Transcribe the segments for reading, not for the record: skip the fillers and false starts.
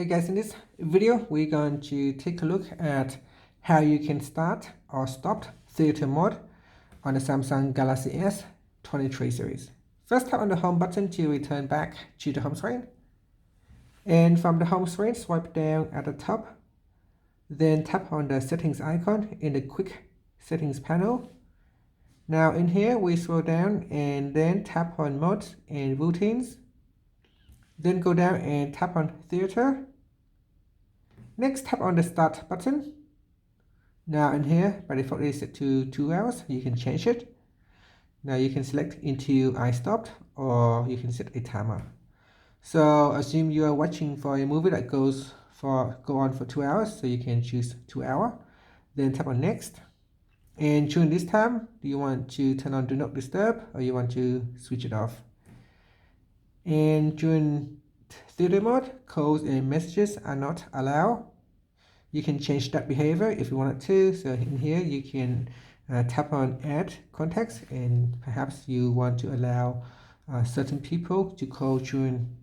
Hey guys, in this video we're going to take a look at how you can start or stop theater mode on the Samsung Galaxy S23 series. First, tap on the home button to return back to the home screen, and from the home screen swipe down at the top, then tap on the settings icon in the quick settings panel. Now in here we scroll down and then tap on modes and routines. Then go down and tap on theater. Next, tap on the start button. Now in here, by default it is set to 2 hours. You can change it. Now you can select until I stopped, or you can set a timer. So assume you are watching for a movie that go on for 2 hours, so you can choose 2 hours. Then tap on next. And during this time, do you want to turn on do not disturb, or you want to switch it off? And during theater mode, calls and messages are not allowed. You can change that behavior if you wanted to. So in here you can tap on add contacts, and perhaps you want to allow certain people to call during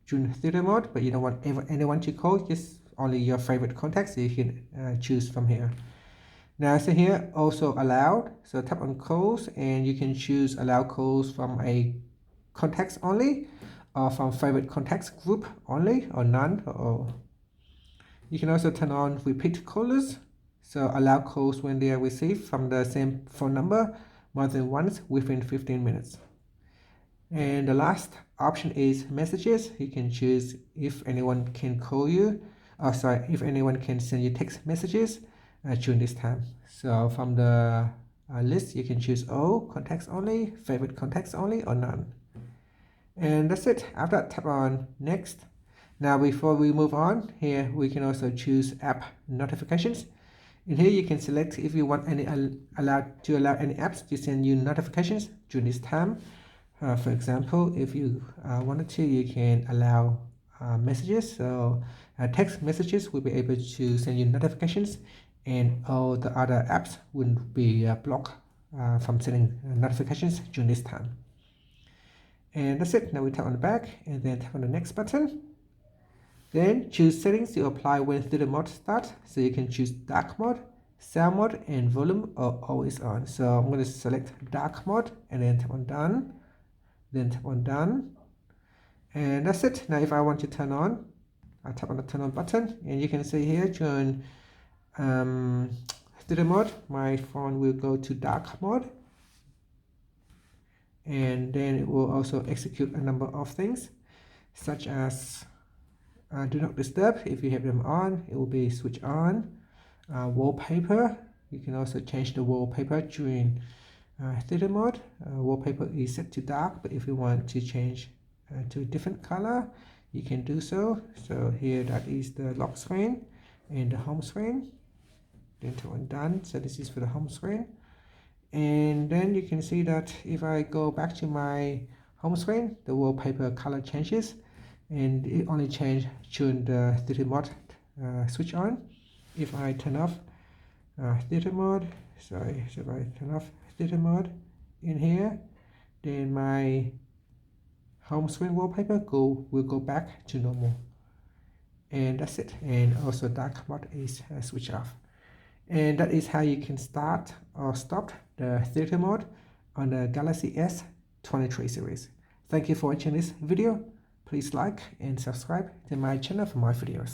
theater mode, but you don't want anyone to call, just only your favorite contacts. So you can choose from here. Now so here also allowed, so tap on calls and you can choose allow calls from a contacts only, or from favorite contacts group only, or none. Or you can also turn on repeat callers, so allow calls when they are received from the same phone number more than once within 15 minutes. And the last option is messages. You can choose if anyone can call you, if anyone can send you text messages during this time. So from the list you can choose all, contacts only, favorite contacts only, or none. And that's it. After that, tap on next. Now before we move on, here we can also choose app notifications. In here you can select if you want any allow any apps to send you notifications during this time. For example, if you wanted to, you can allow messages. So text messages will be able to send you notifications, and all the other apps will be blocked from sending notifications during this time. And that's it. Now we tap on the back and then tap on the next button. Then choose settings to apply when theater mode starts. So you can choose dark mode, sound mode, and volume are always on. So I'm going to select dark mode and then tap on done. Then tap on done. And that's it. Now if I want to turn on, I tap on the turn on button, and you can see here during theater mode, my phone will go to dark mode. And then it will also execute a number of things, such as do not disturb. If you have them on, it will be switch on. Wallpaper, you can also change the wallpaper during theater mode. Wallpaper is set to dark, but if you want to change to a different color, you can do so. So here that is the lock screen and the home screen. Then tap on done. So this is for the home screen. And then you can see that if I go back to my home screen, the wallpaper color changes, and it only changes during the theater mode switch on. If I turn off theater mode, so if I turn off theater mode in here, then my home screen wallpaper will go back to normal. And that's it. And also dark mode is switch off. And that is how you can start or stop the theater mode on the Galaxy S23 series. Thank you for watching this video. Please like and subscribe to my channel for more videos.